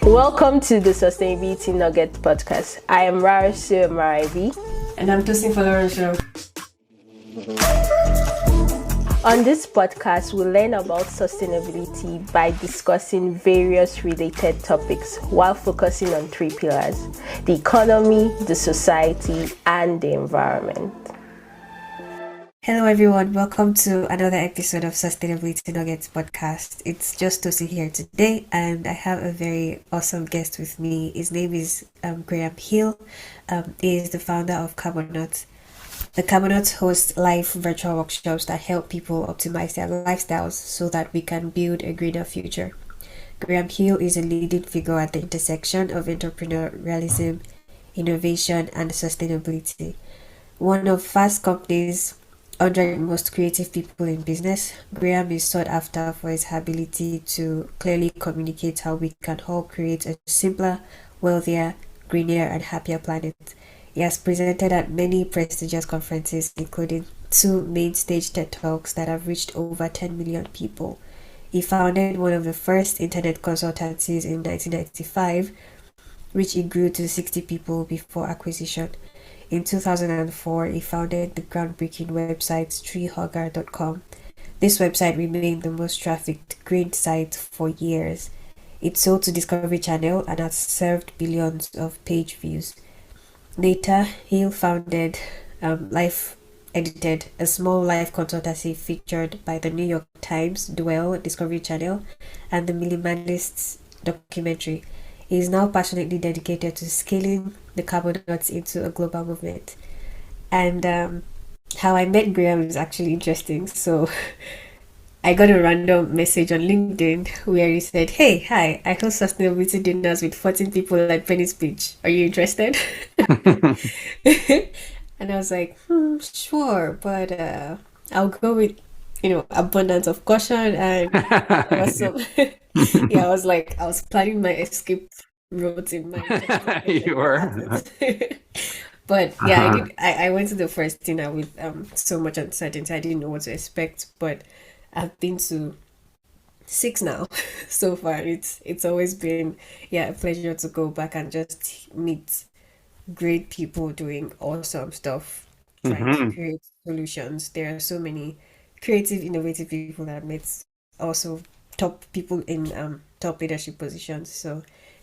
Welcome to the Sustainability Nugget podcast. I am Rarasu Maraibi. And I'm Tosin Folorunsho. On this podcast, we learn about sustainability by discussing various related topics while focusing on three pillars: the economy, the society, and the environment. Hello everyone, welcome to another episode of Sustainability Nuggets podcast. It's just Tosi here today, and I have a very awesome guest with me. His name is Graham Hill. He is the founder of Carbonauts. The Carbonauts host live virtual workshops that help people optimize their lifestyles so that we can build a greener future. Graham Hill is a leading figure at the intersection of entrepreneurialism, innovation, and sustainability. One of Fast Company's 100 most creative people in business, Graham is sought after for his ability to clearly communicate how we can all create a simpler, wealthier, greener, and happier planet. He has presented at many prestigious conferences, including 2 main stage TED Talks that have reached over 10 million people. He founded one of the first internet consultancies in 1995, which he grew to 60 people before acquisition. In 2004, he founded the groundbreaking website treehugger.com. This website remained the most trafficked green site for years. It sold to Discovery Channel and has served billions of page views. Later, Hill founded Life Edited, a small life consultancy featured by the New York Times, Dwell, Discovery Channel, and the Minimalists documentary. He is now passionately dedicated to scaling the Carbonauts into a global movement. And how I met Graham is actually interesting. So I got a random message on LinkedIn where he said, "Hey, hi, I host sustainability dinners with 14 people at Penny's Beach. Are you interested?" And I was like, sure, but I'll go with, abundance of caution. And there was some, yeah, I was planning my escape route in mind. You were. But yeah, I went to the first dinner with so much uncertainty. I didn't know what to expect, but I've been to 6 now so far. It's always been a pleasure to go back and just meet great people doing awesome stuff, trying to create solutions. There are so many creative, innovative people that I've met, also top people in top leadership positions. So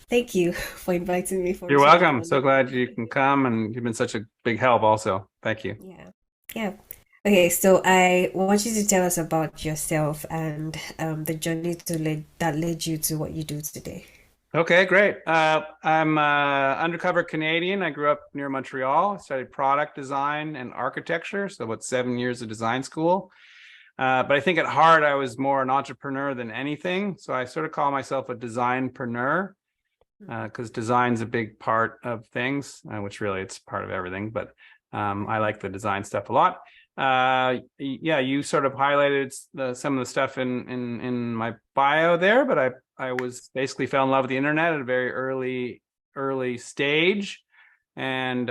thank you for inviting me. You're welcome. So glad you can come, and you've been such a big help also. Thank you. Yeah. Okay, so I want you to tell us about yourself and the journey that led you to what you do today. Okay, great. I'm undercover Canadian. I grew up near Montreal. I studied product design and architecture, so about 7 years of design school. But I think at heart, I was more an entrepreneur than anything. So I sort of call myself a designpreneur because design's a big part of things, which really it's part of everything. But I like the design stuff a lot. You sort of highlighted some of the stuff in my bio there, but I was basically fell in love with the internet at a very early stage, and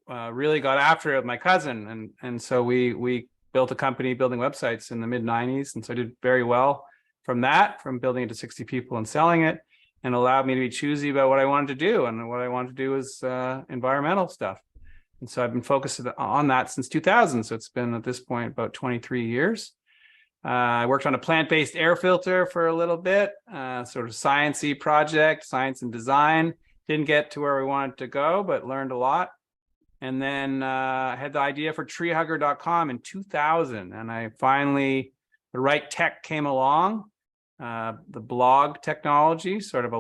really got after it with my cousin, and so we built a company building websites in the mid-90s, and so I did very well from building it to 60 people and selling it, and allowed me to be choosy about what I wanted to do, and what I wanted to do was environmental stuff. And so I've been focused on that since 2000. So it's been at this point about 23 years. I worked on a plant-based air filter for a little bit, sort of science-y project, science and design. Didn't get to where we wanted to go, but learned a lot. And then I had the idea for treehugger.com in 2000. And the right tech came along. The blog technology sort of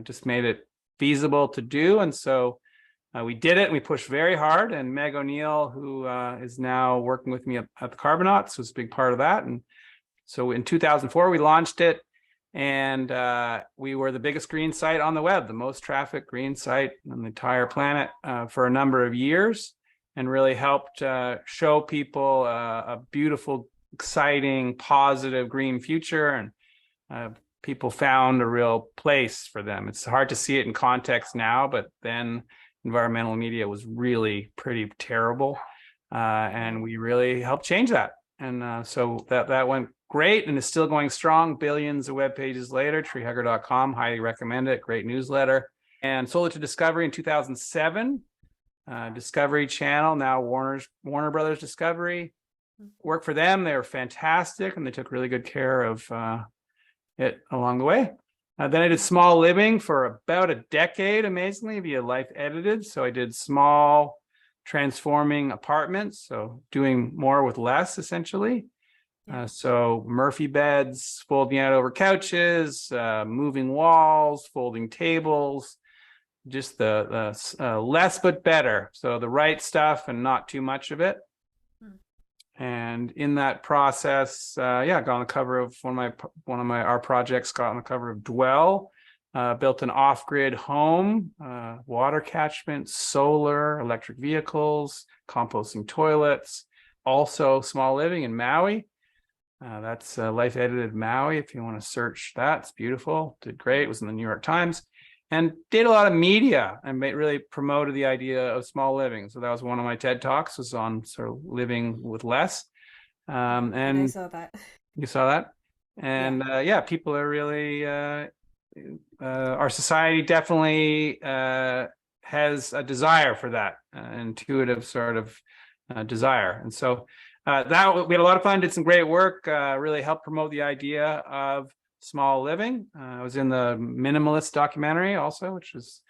just made it feasible to do. And so we did it, and we pushed very hard, and Meg O'Neill, who is now working with me at the Carbonauts, was a big part of that. And so in 2004, we launched it, and we were the biggest green site on the web, the most trafficked green site on the entire planet for a number of years, and really helped show people a beautiful, exciting, positive green future, and people found a real place for them. It's hard to see it in context now, but then environmental media was really pretty terrible, and we really helped change that. And so that went great and is still going strong. Billions of web pages later, treehugger.com, highly recommend it. Great newsletter. And sold it to Discovery in 2007. Discovery Channel, now Warner Brothers Discovery. Worked for them. They were fantastic, and they took really good care of it along the way. Then I did Small Living for about a decade, amazingly, via Life Edited. So I did small transforming apartments, so doing more with less, essentially. So Murphy beds, folding out over couches, moving walls, folding tables, just the less but better. So the right stuff and not too much of it. And in that process, got on the cover of our projects, got on the cover of Dwell, built an off-grid home, water catchment, solar, electric vehicles, composting toilets, also Small Living in Maui. That's Life Edited Maui. If you want to search that, it's beautiful. Did great. It was in the New York Times. And did a lot of media and really promoted the idea of small living. So that was one of my TED Talks, was on sort of living with less. And I saw that. You saw that? And people are really, our society definitely has a desire for that, intuitive sort of desire. And so we had a lot of fun, did some great work, really helped promote the idea of small living. I was in the Minimalist documentary also, which was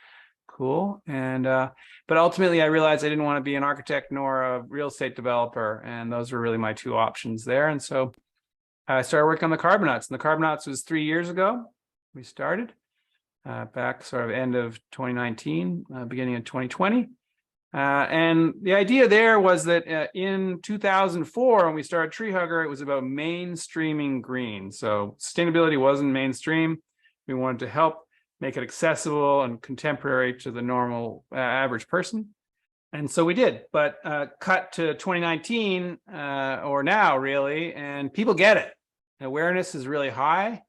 cool. And but ultimately I realized I didn't want to be an architect nor a real estate developer, and those were really my two options there. And so I started working on the Carbonauts, and the Carbonauts was 3 years ago. We started back sort of end of 2019, beginning of 2020. And the idea there was that in 2004, when we started Tree Hugger, it was about mainstreaming green. So sustainability wasn't mainstream. We wanted to help make it accessible and contemporary to the normal average person. And so we did, but cut to 2019 or now really, and people get it. Awareness is really high,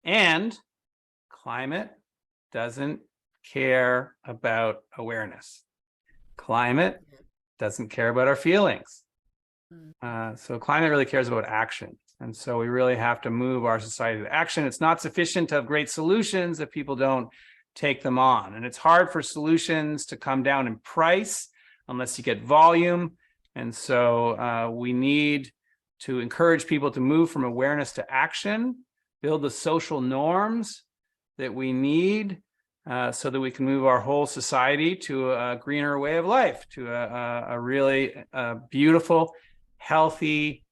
and climate doesn't care about awareness. Climate doesn't care about our feelings. So climate really cares about action. And so we really have to move our society to action. It's not sufficient to have great solutions if people don't take them on. And it's hard for solutions to come down in price unless you get volume. And so we need to encourage people to move from awareness to action, build the social norms that we need so that we can move our whole society to a greener way of life, to a really beautiful, healthy,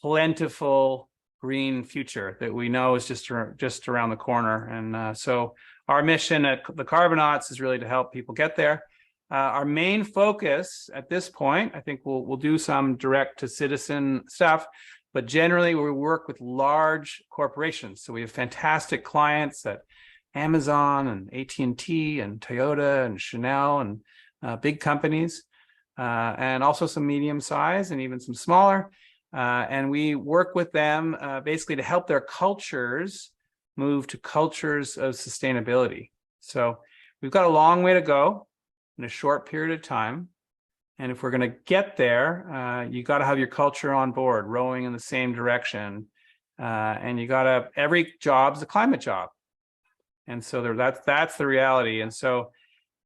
plentiful green future that we know is just around the corner. And so our mission at the Carbonauts is really to help people get there. Our main focus at this point, I think we'll do some direct to citizen stuff, but generally we work with large corporations. So we have fantastic clients at Amazon and AT&T and Toyota and Chanel and big companies, and also some medium size and even some smaller. And we work with them basically to help their cultures move to cultures of sustainability. So we've got a long way to go in a short period of time. And if we're going to get there, you got to have your culture on board, rowing in the same direction. And you got to, every job's a climate job. And so that's the reality. And so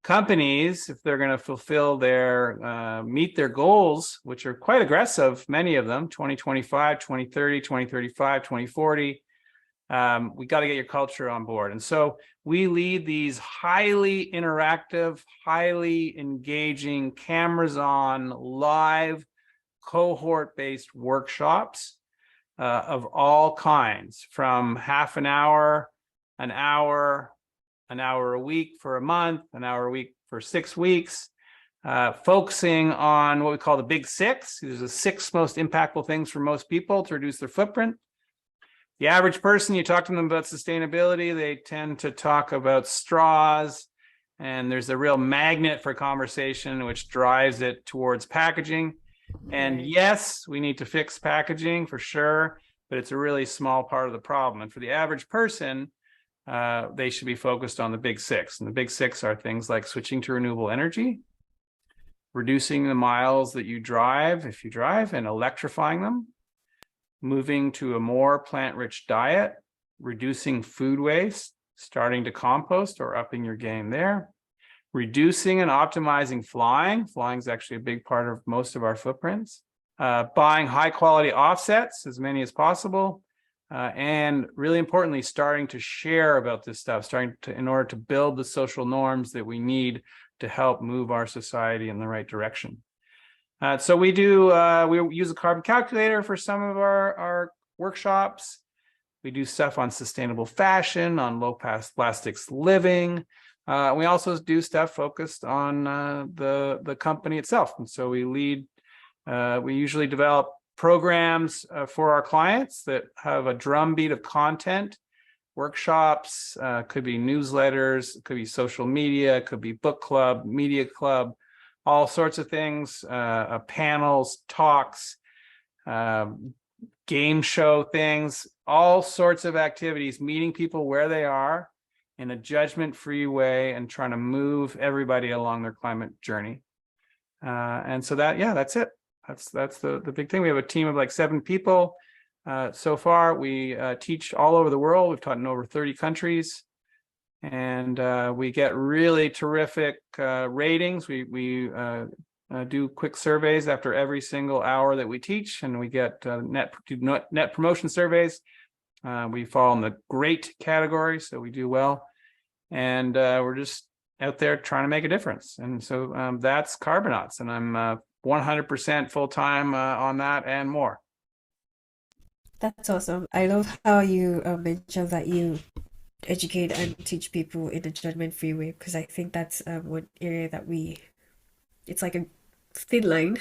companies, if they're going to fulfill their, meet their goals, which are quite aggressive, many of them, 2025, 2030, 2035, 2040, we got to get your culture on board. And so we lead these highly interactive, highly engaging, cameras on, live, cohort-based workshops of all kinds, from half an hour a week for a month, an hour a week for 6 weeks, focusing on what we call the big six. These are the 6 most impactful things for most people to reduce their footprint. The average person, you talk to them about sustainability, they tend to talk about straws, and there's a real magnet for conversation which drives it towards packaging. And yes, we need to fix packaging for sure, but it's a really small part of the problem. And for the average person, they should be focused on the big 6. And the big 6 are things like switching to renewable energy, reducing the miles that you drive if you drive, and electrifying them, moving to a more plant-rich diet, reducing food waste, starting to compost or upping your game there, reducing and optimizing flying. Flying is actually a big part of most of our footprints. Buying high quality offsets, as many as possible. And really importantly, starting to share about this stuff, in order to build the social norms that we need to help move our society in the right direction. So we use a carbon calculator for some of our workshops. We do stuff on sustainable fashion, on low plastics living. We also do stuff focused on the company itself. And so we usually develop programs for our clients that have a drumbeat of content, workshops, could be newsletters, could be social media, could be book club, media club, all sorts of things, panels, talks, game show things, all sorts of activities, meeting people where they are in a judgment-free way and trying to move everybody along their climate journey. And so that's it. That's the big thing. We have a team of like 7 people. So far, we teach all over the world. We've taught in over 30 countries. And we get really terrific ratings. We do quick surveys after every single hour that we teach, and we get net promotion surveys. We fall in the great category, so we do well. And we're just out there trying to make a difference. And so that's Carbonauts, and I'm 100% full-time on that and more. That's awesome. I love how you mentioned that you educate and teach people in a judgment-free way, because I think that's one area that it's like a thin line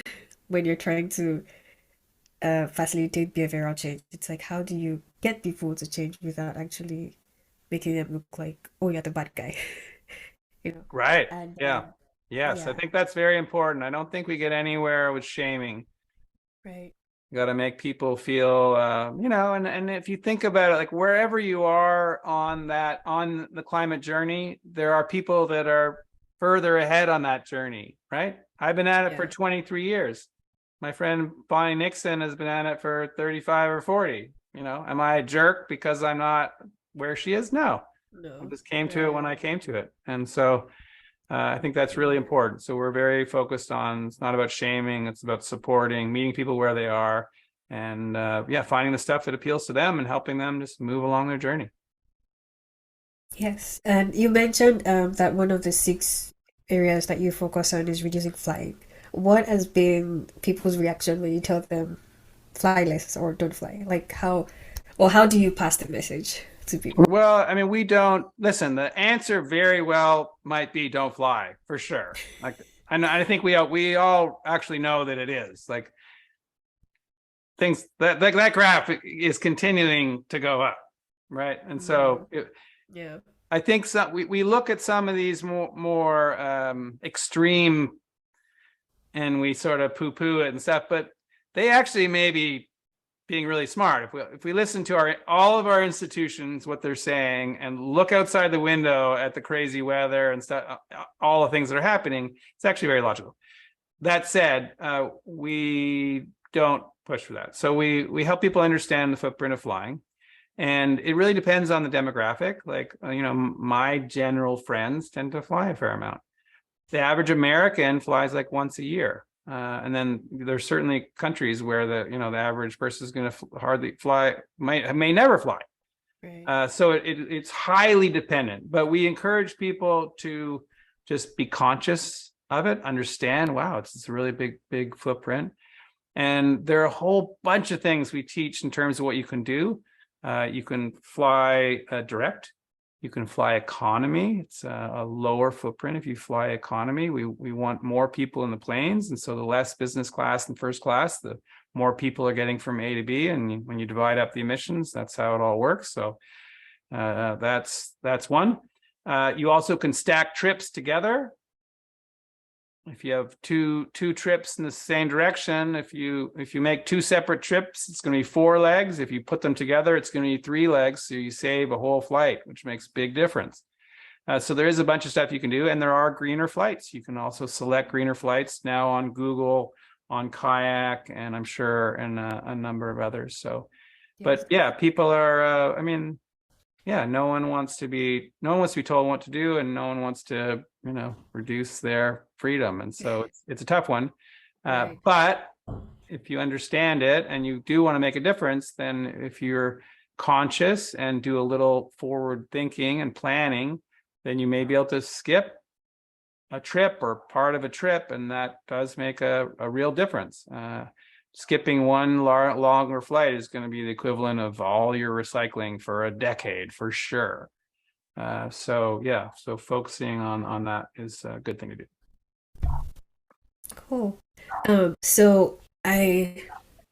when you're trying to facilitate behavioral change. It's like, how do you get people to change without actually making them look like, oh, you're the bad guy, Right. And yeah. Yes, I think that's very important. I don't think we get anywhere with shaming. Right. You got to make people feel, and if you think about it, like wherever you are on the climate journey, there are people that are further ahead on that journey, right? I've been at it for 23 years. My friend Bonnie Nixon has been at it for 35 or 40. Am I a jerk because I'm not where she is? No. I just came to it when I came to it. And so I think that's really important. So we're very focused on, it's not about shaming, it's about supporting, meeting people where they are, and finding the stuff that appeals to them and helping them just move along their journey. Yes, and you mentioned that one of the 6 areas that you focus on is reducing flying. What has been people's reaction when you tell them fly less or don't fly? Like how do you pass the message to people? Well, I mean, we don't listen. The answer very well might be don't fly, for sure. Like, and I think we all actually know that it is. Like, things that graph is continuing to go up, right? And so I think we look at some of these more extreme, and we sort of poo-poo it and stuff, but they actually may be being really smart. If we listen to all of our institutions, what they're saying, and look outside the window at the crazy weather and stuff, all the things that are happening, it's actually very logical. That said, we don't push for that. So we help people understand the footprint of flying, and it really depends on the demographic. Like, my general friends tend to fly a fair amount. The average American flies like once a year. And then there's certainly countries where the average person is going to hardly fly, may never fly. Right. So it's highly dependent, but we encourage people to just be conscious of it, understand, wow, it's a really big footprint. And there are a whole bunch of things we teach in terms of what you can do. You can fly direct. You can fly economy. It's a lower footprint if you fly economy. We want more people in the planes, and so the less business class and first class, the more people are getting from A to B. And when you divide up the emissions, that's how it all works. So that's one. You also can stack trips together. If you have two trips in the same direction, if you make 2 separate trips, it's going to be 4 legs. If you put them together, it's going to be 3 legs. So you save a whole flight, which makes a big difference. So there is a bunch of stuff you can do, and there are greener flights. You can also select greener flights now on Google on Kayak, and I'm sure and a number of others. So, Yes. but yeah, people are. I mean, yeah, no one wants to be told what to do, and no one wants to, reduce their freedom. And so it's a tough one. Right. But if you understand it and you do want to make a difference, then if you're conscious and do a little forward thinking and planning, then you may be able to skip a trip or part of a trip, and that does make a real difference. Skipping one longer flight is going to be the equivalent of all your recycling for a decade for sure. So focusing on that is a good thing to do. Cool. So I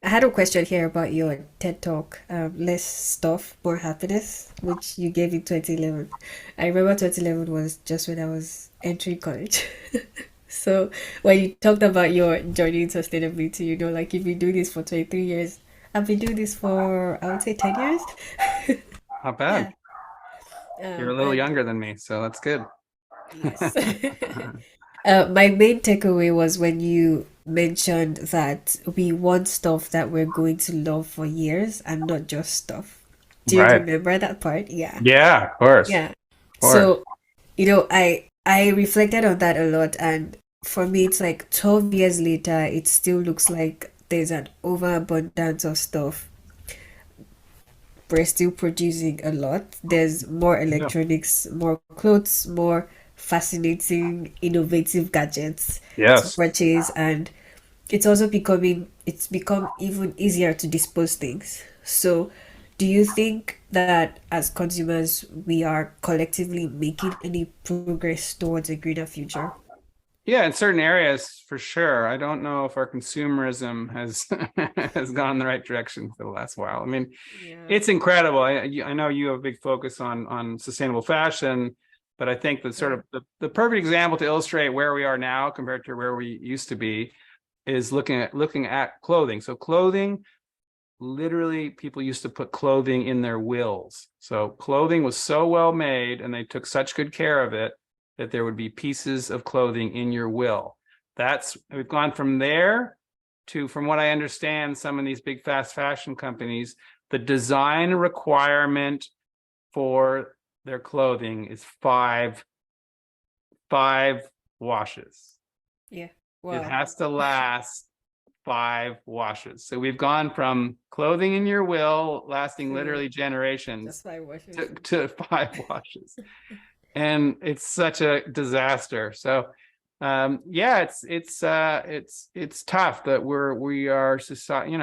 had a question here about your TED Talk, Less Stuff, More Happiness, which you gave in 2011. I remember 2011 was just when I was entering college. So when you talked about your journey in sustainability, like you've been doing this for 23 years. I've been doing this for, I would say, 10 years. Not bad. Yeah. You're a little And younger than me, so that's good. yes. My main takeaway was when you mentioned that we want stuff that we're going to love for years and not just stuff. Do you Right. remember that part? Yeah. Yeah, of course. Yeah. Of course. So, I reflected on that a lot, and for me it's like 12 years later, it still looks like there's an overabundance of stuff. We're still producing a lot. There's more Yeah. electronics, more clothes, more fascinating, innovative gadgets to Yes. purchase, and it's become even easier to dispose things. So, do you think that as consumers, we are collectively making any progress towards a greener future? Yeah, in certain areas for sure. I don't know if our consumerism has has gone in the right direction for the last while. I mean, Yeah. it's incredible. I know you have a big focus on sustainable fashion, but I think the sort of the perfect example to illustrate where we are now compared to where we used to be is looking at clothing. So clothing, literally, people used to put clothing in their wills. So clothing was so well made, and they took such good care of it that there would be pieces of clothing in your will. We've gone from there to, from what I understand, some of these big fast fashion companies, the design requirement for their clothing is five washes. Yeah. It Wow. has to last 5 washes. So we've gone from clothing in your will lasting To literally generations just 5 washes. to 5 washes. And it's such a disaster. So it's tough that we are society,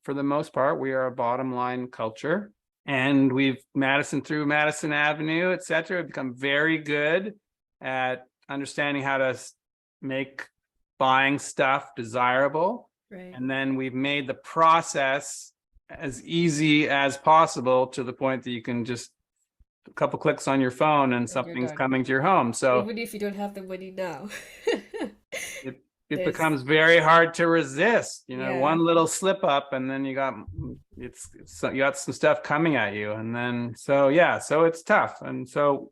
for the most part, we are a bottom line culture. And we've through Madison Avenue, et cetera, have become very good at understanding how to make buying stuff desirable. Right. And then we've made the process as easy as possible to the point that you can just a couple clicks on your phone and And you're something's done. coming to your home. So Even if you don't have the money now. it There's becomes very hard to resist. Yeah. One little slip up, and then you got you got some stuff coming at you, and then so it's tough. And so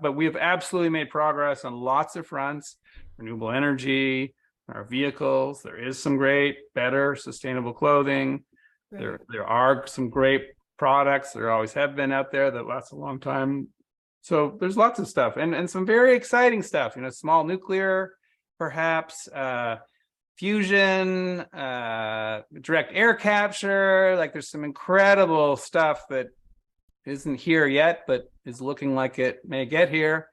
but we've absolutely made progress on lots of fronts: renewable energy, our vehicles. There is some great, better, sustainable clothing. Right. There are some great products. There always have been out there that last a long time. So there's lots of stuff and some very exciting stuff. Small nuclear, perhaps, fusion, direct air capture. Like there's some incredible stuff that isn't here yet, but is looking like it may get here.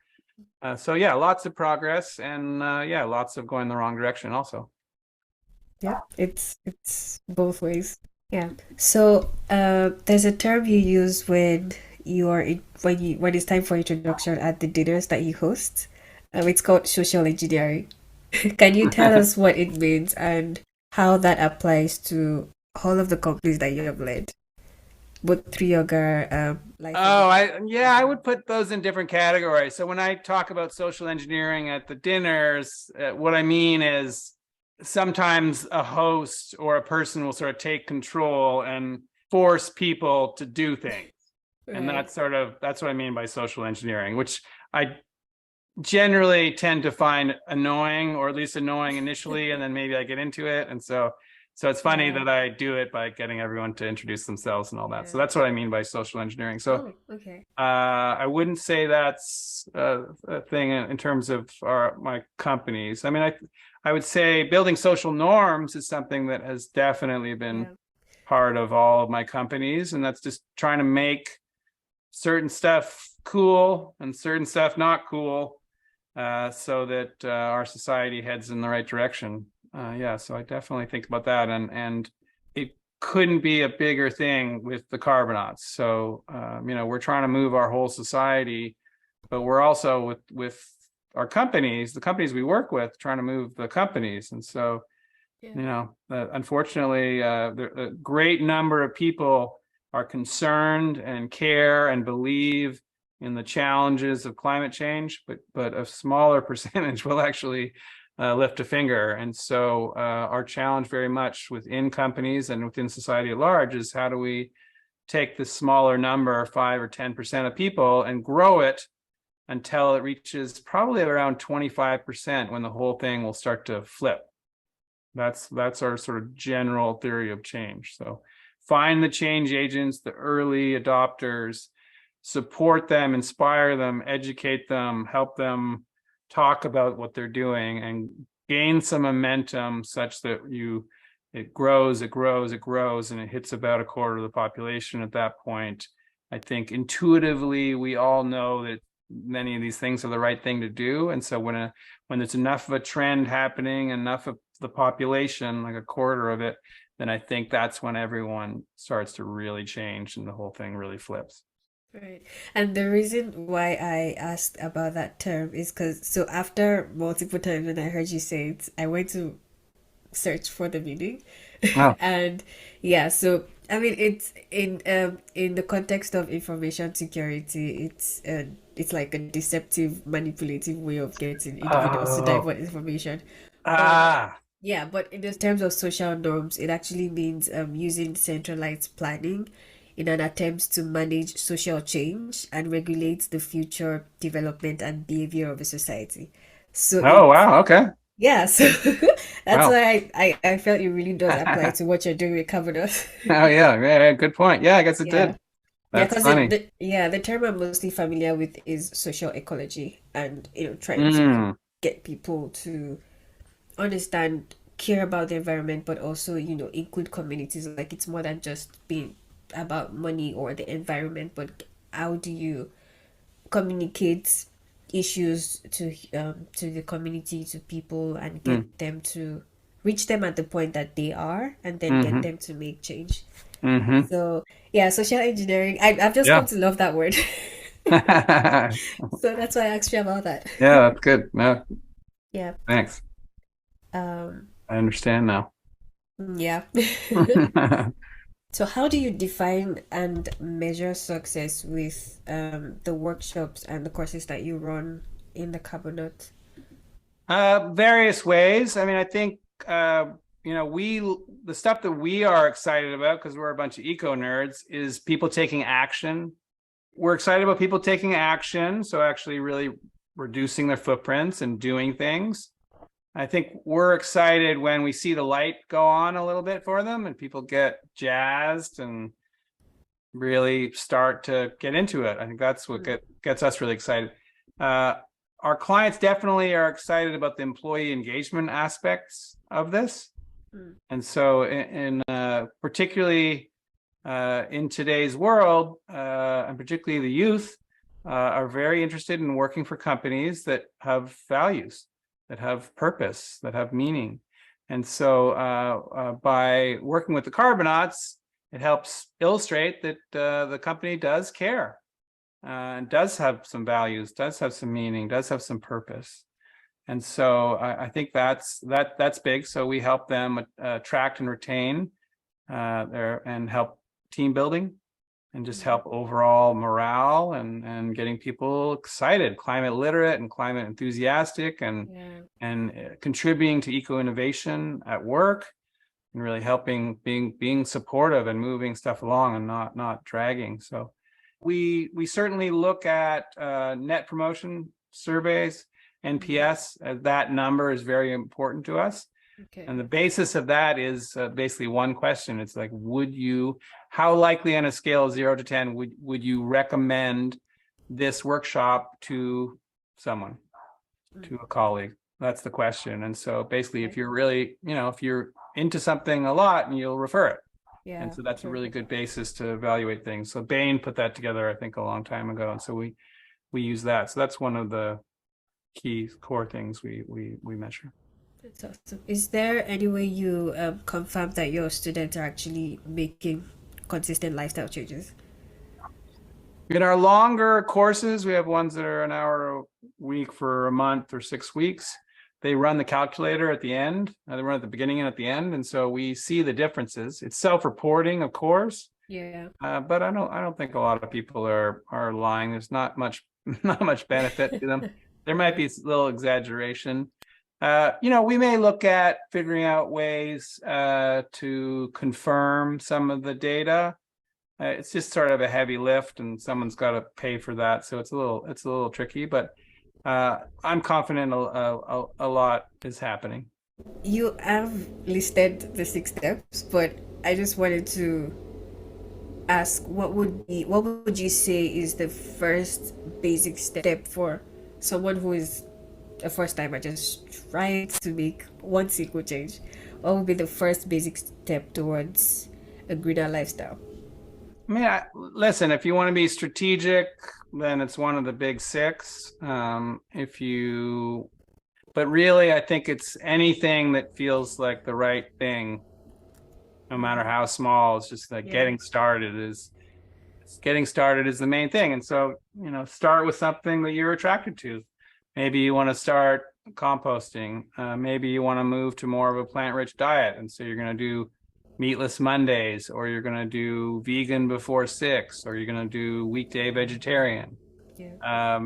So lots of progress, and lots of going the wrong direction also. Yeah, it's both ways. Yeah. So, there's a term you use when when it's time for introduction at the dinners that you host. It's called social engineering. Can you tell us what it means and how that applies to all of the companies that you have led, both through yoga, life? I would put those in different categories. So when I talk about social engineering at the dinners, what I mean is sometimes a host or a person will sort of take control and force people to do things. And Right. that's what I mean by social engineering, which I generally tend to find annoying, or at least annoying initially, and then maybe I get into it. And so it's funny Yeah, that I do it by getting everyone to introduce themselves and all that. So yeah. that's what I mean by social engineering. So Oh, okay. I wouldn't say that's a thing in terms of my companies. I mean, I would say building social norms is something that has definitely been Yeah, part of all of my companies, and that's just trying to make certain stuff cool and certain stuff not cool, so that our society heads in the right direction. Yeah, so I definitely think about that, and it couldn't be a bigger thing with the Carbonauts. So we're trying to move our whole society, but we're also with our companies, the companies we work with, trying to move the companies. And so yeah, unfortunately, a great number of people are concerned and care and believe in the challenges of climate change, but a smaller percentage will actually lift a finger. And so our challenge very much within companies and within society at large is, how do we take the smaller number, 5 or 10% of people, and grow it until it reaches probably around 25%, when the whole thing will start to flip. That's our sort of general theory of change. So find the change agents, the early adopters, support them, inspire them, educate them, help them talk about what they're doing, and gain some momentum such that it grows, and it hits about a quarter of the population at that point. I think intuitively we all know that many of these things are the right thing to do. And so when there's enough of a trend happening, enough of the population, like a quarter of it, then I think that's when everyone starts to really change and the whole thing really flips. right. And the reason why I asked about that term is because so after multiple times when I heard you say it, I went to search for the meaning. Oh, And yeah, so I mean it's in the context of information security, it's like a deceptive, manipulative way of getting individuals to oh, divert information. But ah, yeah, but in the terms of social norms, it actually means using centralized planning in an attempt to manage social change and regulate the future development and behavior of a society. So oh, it wow, okay, yeah, so that's wow. why I felt it really does apply to what you're doing with Carbonauts. Oh yeah, yeah, good point. Yeah, I guess it Yeah. did. Yeah, That's because funny. the term I'm mostly familiar with is social ecology and trying to Mm, get people to understand, care about the environment, but also, include communities. Like it's more than just being about money or the environment, but how do you communicate issues to the community, to people, and get mm, them to reach them at the point that they are, and then get mm-hmm, them to make change. mm-hmm. So yeah, social engineering. I've just come Yeah. to love that word. Yeah, So that's why I asked you about that. that's good. No, Yeah. thanks. Um, I understand now. yeah. So how do you define and measure success with the workshops and the courses that you run in the Carbonaut? Various ways. I mean, I think the stuff that we are excited about, because we're a bunch of eco nerds, is people taking action. We're excited about people taking action, so actually really reducing their footprints and doing things. I think we're excited when we see the light go on a little bit for them and people get jazzed and really start to get into it. I think that's what Mm, gets us really excited. Uh, our clients definitely are excited about the employee engagement aspects of this. mm, And so particularly in today's world, and particularly the youth, are very interested in working for companies that have values, that have purpose, that have meaning. And so by working with the Carbonauts, it helps illustrate that the company does care, and does have some values, does have some meaning, does have some purpose. And so I think that's big. So we help them attract and retain and help team building, and just mm. help overall morale, and getting people excited, climate literate and climate enthusiastic, Yeah. and contributing to eco innovation at work, and really helping, being supportive and moving stuff along and not dragging. So we certainly look at net promotion surveys, NPS. That number is very important to us. Okay. And the basis of that is basically one question. It's like, how likely on a scale of 0 to 10 would you recommend this workshop to someone, to a colleague? That's the question. And so basically, if you're really, if you're into something a lot, and you'll refer it. Yeah. And so that's a really good basis to evaluate things. So Bain put that together, I think, a long time ago. And so we use that. So that's one of the key core things we measure. That's awesome. Is there any way you confirm that your students are actually making consistent lifestyle changes? In our longer courses, we have ones that are an hour a week for a month or 6 weeks. They run the calculator at the end. They run at the beginning and at the end, and so we see the differences. It's self-reporting, of course. Yeah. But I don't think a lot of people are lying. There's not much benefit to them. There might be a little exaggeration. We may look at figuring out ways to confirm some of the data. It's just sort of a heavy lift, and someone's got to pay for that. So it's a little tricky, but I'm confident a lot is happening. You have listed the 6 steps, but I just wanted to ask, what would you say is the first basic step for someone who is a first timer just trying to make one single change? What would be the first basic step towards a greener lifestyle? I mean, listen, if you want to be strategic, then it's one of the big 6. But really, I think it's anything that feels like the right thing, no matter how small. It's just like getting started is the main thing. And so, start with something that you're attracted to. Maybe you want to start composting. Maybe you want to move to more of a plant-rich diet. And so you're going to do meatless Mondays, or you're going to do vegan before 6, or you're going to do weekday vegetarian. Yeah.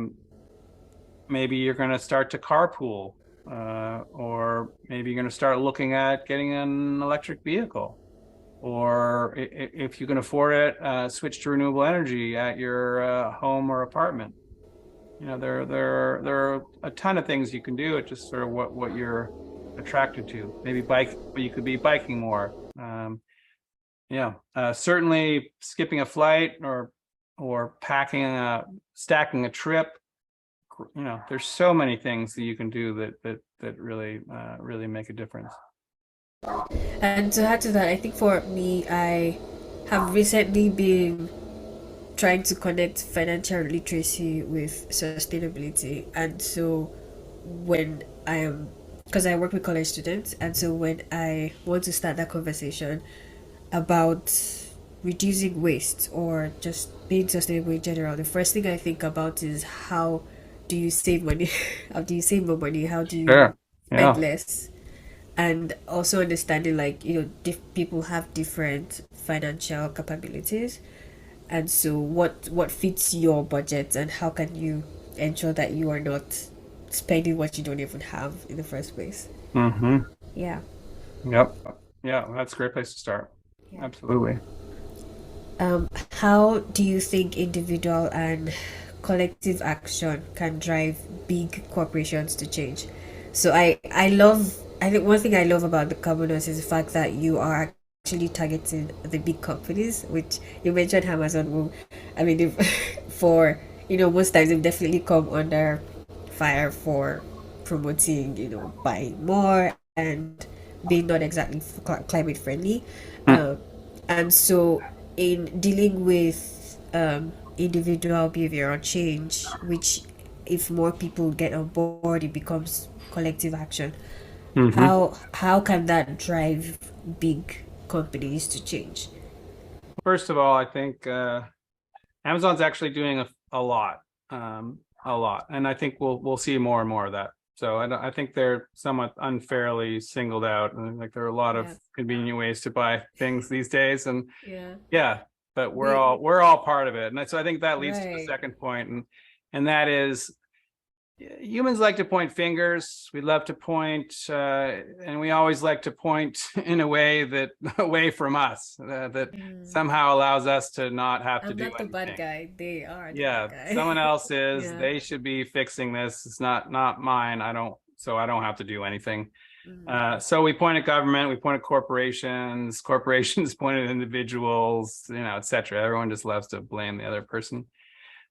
Maybe you're going to start to carpool, or maybe you're going to start looking at getting an electric vehicle, or if you can afford it, switch to renewable energy at your home or apartment. There are a ton of things you can do. It's just sort of what you're attracted to. Maybe bike, but you could be biking more. Certainly skipping a flight or stacking a trip. There's so many things that you can do that really make a difference. And to add to that, I think for me, I have recently been trying to connect financial literacy with sustainability. And so because I work with college students, and so when I want to start that conversation about reducing waste or just being sustainable in general, the first thing I think about is, how do you save money? How do you save more money? How do you spend less? And also understanding, people have different financial capabilities. And so what fits your budget, and how can you ensure that you are not spending what you don't even have in the first place? Mm-hmm. Yeah. Yep. Yeah, that's a great place to start. Yeah. Absolutely. How do you think individual and collective action can drive big corporations to change? So I think one thing I love about the Carbonauts is the fact that you are actually targeting the big companies, which you mentioned Amazon. For most times they've definitely come under fire for promoting buying more and being not exactly climate friendly. And so in dealing with individual behavioral change, which if more people get on board, it becomes collective action. How can that drive big companies to change? First of all, I think Amazon's actually doing a lot, and I think we'll see more and more of that. So I think they're somewhat unfairly singled out, and like there are a lot of convenient ways to buy things these days, and but we're all part of it, and so I think that leads to the second point, and that is humans like to point fingers. We love to point, and we always like to point in a way that away from us, that somehow allows us to not have to I'm do not the bad anything. guy. They are the bad Yeah, guy. someone else is. Yeah. They should be fixing this. It's not mine. I don't have to do anything. So we point at government, we point at corporations, corporations point at individuals, et cetera. Everyone just loves to blame the other person.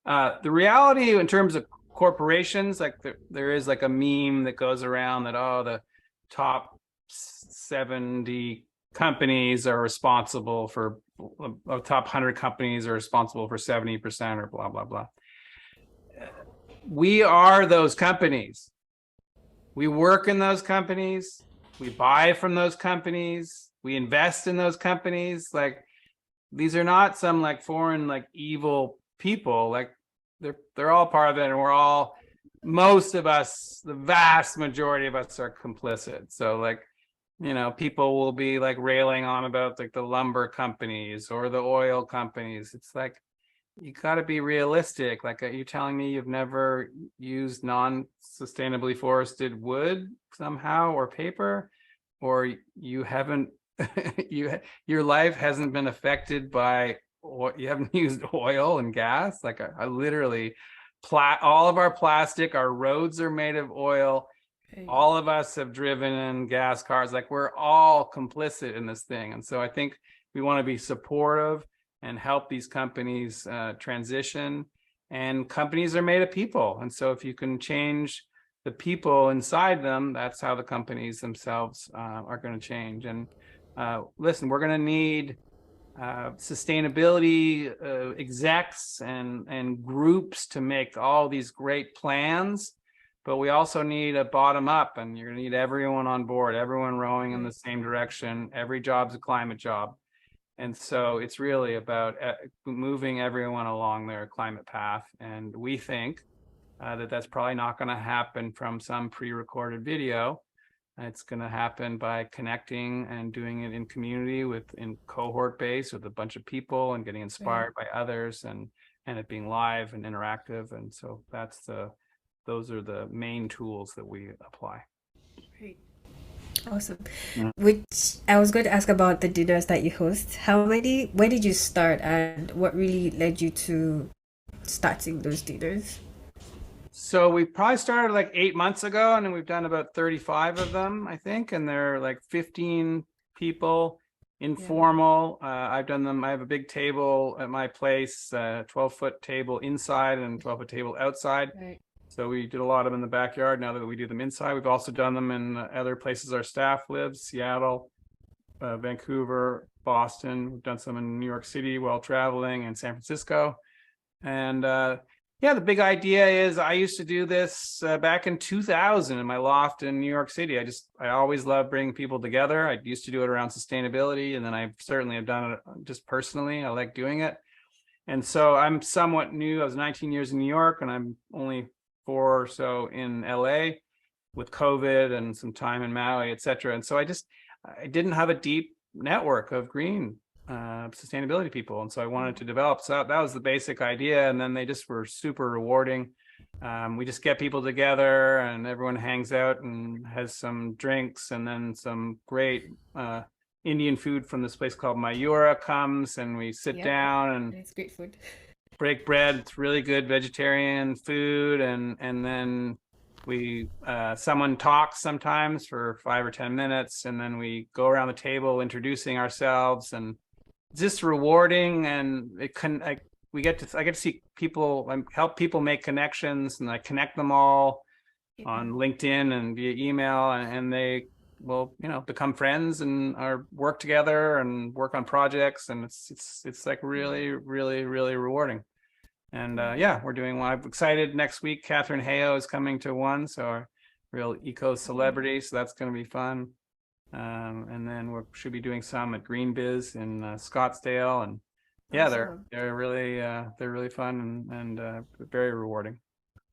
The reality in terms of corporations, like there is like a meme that goes around that, oh, the top 70 companies are responsible for, top 100 companies are responsible for 70% or blah, blah, blah. We are those companies. We work in those companies. We buy from those companies. We invest in those companies. Like, these are not some like foreign, like evil people. Like, they're all part of it, and we're all, most of us, the vast majority of us are complicit. So like, people will be like railing on about like the lumber companies or the oil companies. It's like, you got to be realistic. Like, are you telling me you've never used non-sustainably forested wood somehow, or paper, or you haven't your life hasn't been affected by, or you haven't used oil and gas? Like, I literally, all of our plastic, our roads are made of oil. All of us have driven in gas cars. Like, we're all complicit in this thing. And so I think we want to be supportive and help these companies transition. And companies are made of people. And so if you can change the people inside them, that's how the companies themselves are going to change. And listen, we're going to need sustainability execs and groups to make all these great plans, but we also need a bottom up, and you're going to need everyone on board, everyone rowing in the same direction. Every job's a climate job. And so it's really about moving everyone along their climate path. And we think that that's probably not going to happen from some pre-recorded video. It's going to happen by connecting and doing it in community, in cohort base with a bunch of people, and getting inspired by others, and it being live and interactive. And so those are the main tools that we apply. Great. Awesome. Which I was going to ask about the dinners that you host. Where did you start, and what really led you to starting those dinners? So we probably started like 8 months ago, and then we've done about 35 of them, I think. And they're like 15 people, informal. I've done them. I have a big table at my place, 12-foot table inside and 12-foot table outside. Right. So we did a lot of them in the backyard. Now that we do them inside, we've also done them in other places our staff lives: Seattle, Vancouver, Boston. We've done some in New York City while traveling, and San Francisco. And the big idea is, I used to do this back in 2000 in my loft in New York City. I always loved bringing people together. I used to do it around sustainability, and then I certainly have done it just personally. I like doing it. And so I'm somewhat new. I was 19 years in New York, and I'm only 4 or so in LA with COVID and some time in Maui, et cetera. And so I didn't have a deep network of green sustainability people. And so I wanted to develop. So that was the basic idea. And then they just were super rewarding. We just get people together, and everyone hangs out and has some drinks, and then some great Indian food from this place called Mayura comes, and we sit down, and it's great food. Break bread. It's really good vegetarian food. And then we someone talks sometimes for 5 or 10 minutes, and then we go around the table introducing ourselves, and it's just rewarding. And I get to see people, help people make connections, and I connect them all on LinkedIn and via email, and they will become friends and work together and work on projects. And it's like really, really, really rewarding. And we're doing one. I'm excited. Next week, Catherine Heo is coming to one, so a real eco celebrity. So that's going to be fun. And then we should be doing some at Green Biz in Scottsdale. And they're really fun and very rewarding.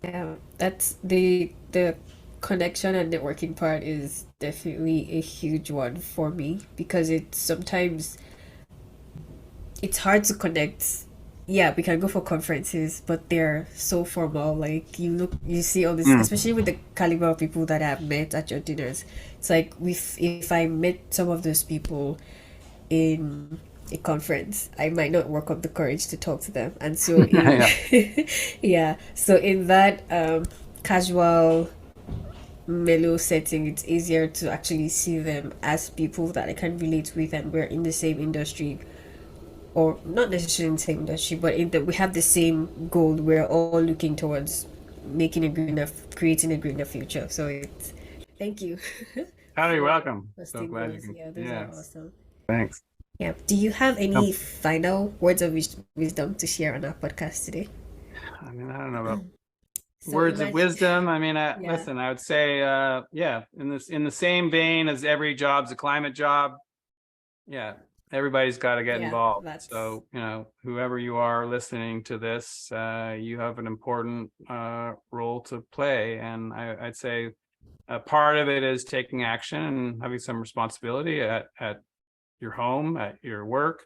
Yeah, that's the connection and networking part is definitely a huge one for me, because sometimes it's hard to connect yeah, we can go for conferences, but they're so formal. Like you see all this, especially with the caliber of people that I've met at your dinners. It's like if I met some of those people in a conference, I might not work up the courage to talk to them. And so in Yeah. yeah, so in that casual mellow setting, it's easier to actually see them as people that I can relate with, and we're in the same industry, or not necessarily in the same industry, but we have the same goal. We're all looking towards making a greener, creating a greener future. So it's thank you Oh, you're for welcome. So hosting glad you those. can. Yeah, those are Yes. awesome. Thanks. Yeah. Do you have any Um, final words of wisdom to share on our podcast today? I mean, I don't know about So words of imagine, wisdom. I mean, yeah, listen, I would say, yeah, in the same vein as every job's a climate job. Yeah, everybody's got to get yeah, involved. that's So, whoever you are listening to this, you have an important role to play. And I'd say part of it is taking action and having some responsibility at your home, at your work.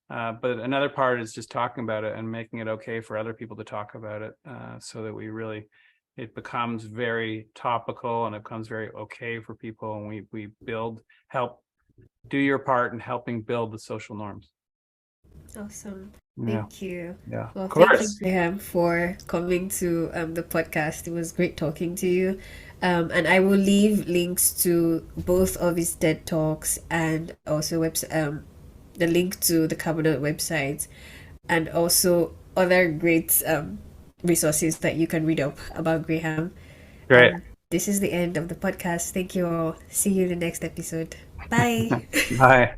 But another part is just talking about it and making it okay for other people to talk about it, so that it becomes very topical and it becomes very okay for people, and we help do your part in helping build the social norms. awesome. Yeah, Thank you. yeah, Well, of thank you, course. Graham, for coming to the podcast. It was great talking to you. And I will leave links to both of his TED Talks and also the link to the Carbonate website, and also other great resources that you can read up about Graham. Great. And this is the end of the podcast. Thank you all. See you in the next episode. Bye. Bye.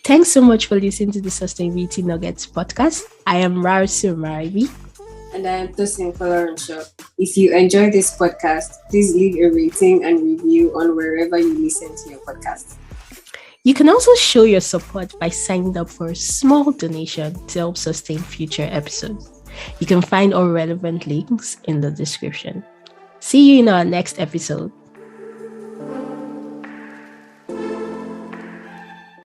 Thanks so much for listening to the Sustainability Nuggets podcast. I am Rarsu Maribi. And I am Tosin Folarunshaw. If you enjoy this podcast, please leave a rating and review on wherever you listen to your podcast. You can also show your support by signing up for a small donation to help sustain future episodes. You can find all relevant links in the description. See you in our next episode.